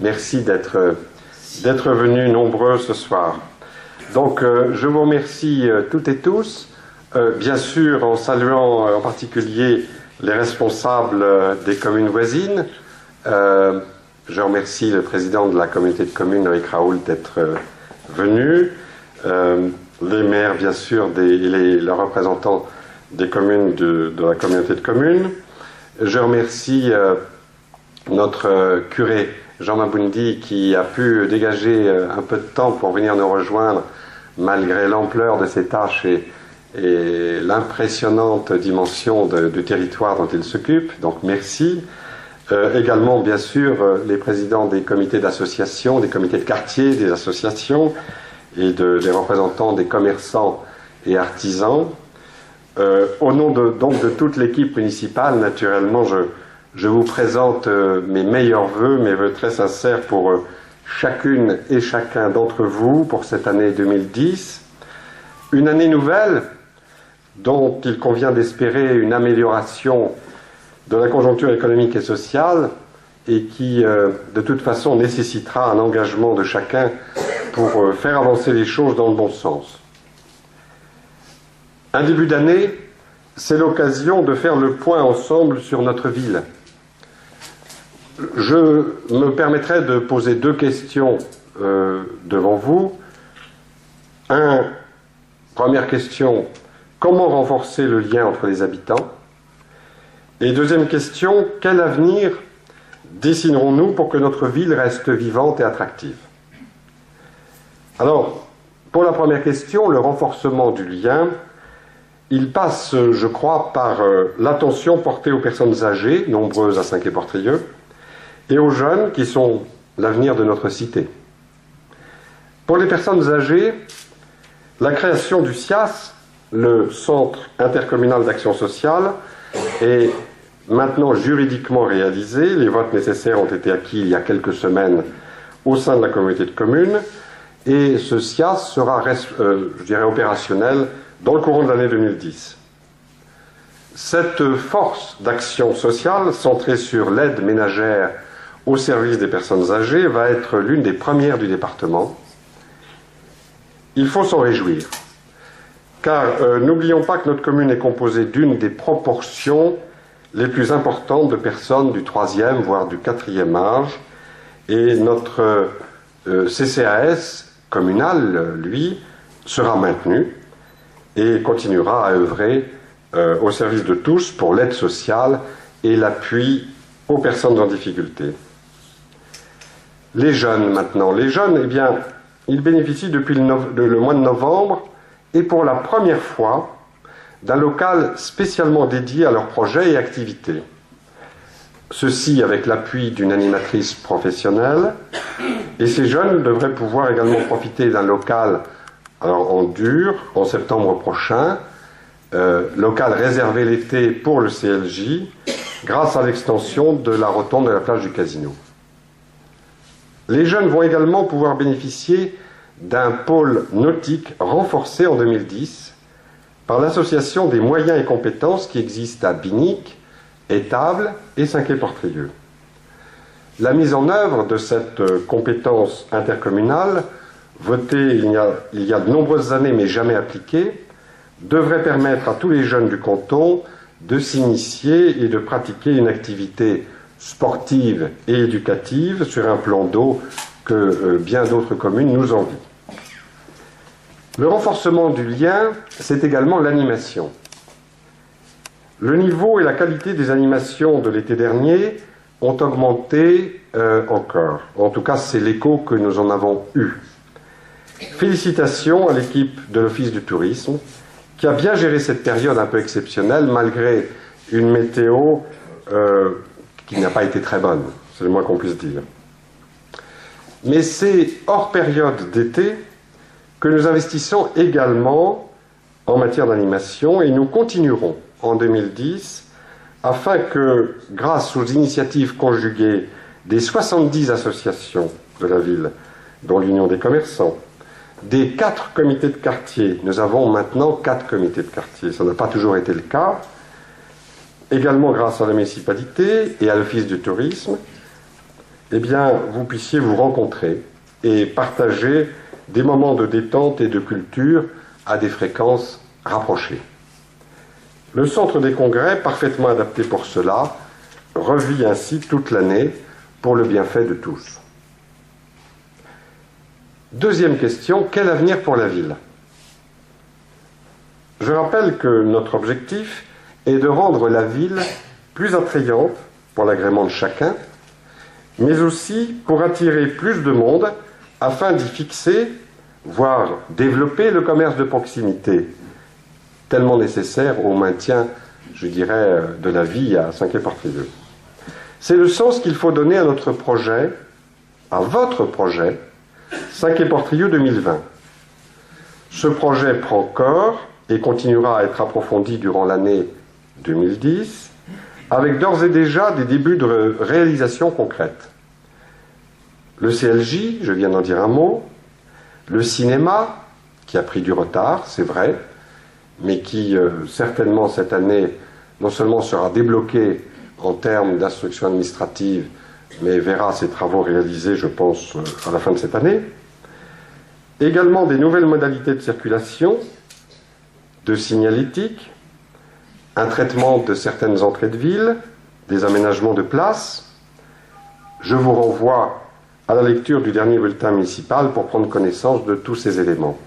Merci d'être venus nombreux ce soir. Donc, je vous remercie toutes et tous, bien sûr en saluant en particulier les responsables des communes voisines. Je remercie le président de la communauté de communes, Loïc Raoult, d'être venu. Les maires, bien sûr, les représentants des communes de la communauté de communes. Je remercie notre curé, Jean Maboundi, qui a pu dégager un peu de temps pour venir nous rejoindre, malgré l'ampleur de ses tâches et l'impressionnante dimension du territoire dont il s'occupe. Donc merci. Également, bien sûr, les présidents des comités d'association, des comités de quartier, des associations et des représentants des commerçants et artisans. Au nom donc de toute l'équipe municipale, naturellement, je vous présente mes meilleurs vœux, mes vœux très sincères pour chacune et chacun d'entre vous pour cette année 2010. Une année nouvelle dont il convient d'espérer une amélioration de la conjoncture économique et sociale et qui, de toute façon, nécessitera un engagement de chacun pour faire avancer les choses dans le bon sens. Un début d'année, c'est l'occasion de faire le point ensemble sur notre ville. Je me permettrai de poser deux questions devant vous. Première question, comment renforcer le lien entre les habitants? Et deuxième question, quel avenir dessinerons-nous pour que notre ville reste vivante et attractive? Alors, pour la première question, le renforcement du lien, il passe, je crois, par l'attention portée aux personnes âgées, nombreuses à Saint-Quay-Portrieux, et aux jeunes qui sont l'avenir de notre cité. Pour les personnes âgées, la création du CIAS, le Centre intercommunal d'action sociale, est maintenant juridiquement réalisée. Les votes nécessaires ont été acquis il y a quelques semaines au sein de la communauté de communes, et ce CIAS sera, je dirais, opérationnel dans le courant de l'année 2010. Cette force d'action sociale, centrée sur l'aide ménagère au service des personnes âgées, va être l'une des premières du département. Il faut s'en réjouir, car n'oublions pas que notre commune est composée d'une des proportions les plus importantes de personnes du 3e, voire du 4e âge, et notre CCAS communal, lui, sera maintenu et continuera à œuvrer au service de tous pour l'aide sociale et l'appui aux personnes en difficulté. Les jeunes maintenant. Les jeunes, eh bien, ils bénéficient depuis le mois de novembre et pour la première fois d'un local spécialement dédié à leurs projets et activités. Ceci avec l'appui d'une animatrice professionnelle, et ces jeunes devraient pouvoir également profiter d'un local en dur en septembre prochain, local réservé l'été pour le CLJ, grâce à l'extension de la rotonde de la plage du Casino. Les jeunes vont également pouvoir bénéficier d'un pôle nautique renforcé en 2010 par l'association des moyens et compétences qui existent à Binic, Étable et Saint-Quay-Portrieux. La mise en œuvre de cette compétence intercommunale, votée il y a de nombreuses années mais jamais appliquée, devrait permettre à tous les jeunes du canton de s'initier et de pratiquer une activité sportive et éducative sur un plan d'eau que bien d'autres communes nous envient. Le renforcement du lien, c'est également l'animation. Le niveau et la qualité des animations de l'été dernier ont augmenté encore. En tout cas, c'est l'écho que nous en avons eu. Félicitations à l'équipe de l'Office du tourisme qui a bien géré cette période un peu exceptionnelle malgré une météo qui n'a pas été très bonne, c'est le moins qu'on puisse dire. Mais c'est hors période d'été que nous investissons également en matière d'animation et nous continuerons en 2010 afin que, grâce aux initiatives conjuguées des 70 associations de la ville, dont l'Union des commerçants, des 4 comités de quartier, nous avons maintenant 4 comités de quartier, ça n'a pas toujours été le cas, également grâce à la municipalité et à l'Office du tourisme, eh bien, vous puissiez vous rencontrer et partager des moments de détente et de culture à des fréquences rapprochées. Le centre des congrès, parfaitement adapté pour cela, revit ainsi toute l'année pour le bienfait de tous. Deuxième question, quel avenir pour la ville ? Je rappelle que notre objectif est de rendre la ville plus attrayante pour l'agrément de chacun, mais aussi pour attirer plus de monde afin d'y fixer, voire développer le commerce de proximité, tellement nécessaire au maintien, je dirais, de la vie à Saint-Quay-Portrieux. C'est le sens qu'il faut donner à notre projet, à votre projet, Saint-Quay-Portrieux 2020. Ce projet prend corps et continuera à être approfondi durant l'année 2010, avec d'ores et déjà des débuts de réalisation concrète. Le CLJ, je viens d'en dire un mot, le cinéma, qui a pris du retard, c'est vrai, mais qui certainement cette année non seulement sera débloqué en termes d'instruction administrative, mais verra ses travaux réalisés, je pense, à la fin de cette année. Également des nouvelles modalités de circulation, de signalétique, un traitement de certaines entrées de ville, des aménagements de places. Je vous renvoie à la lecture du dernier bulletin municipal pour prendre connaissance de tous ces éléments.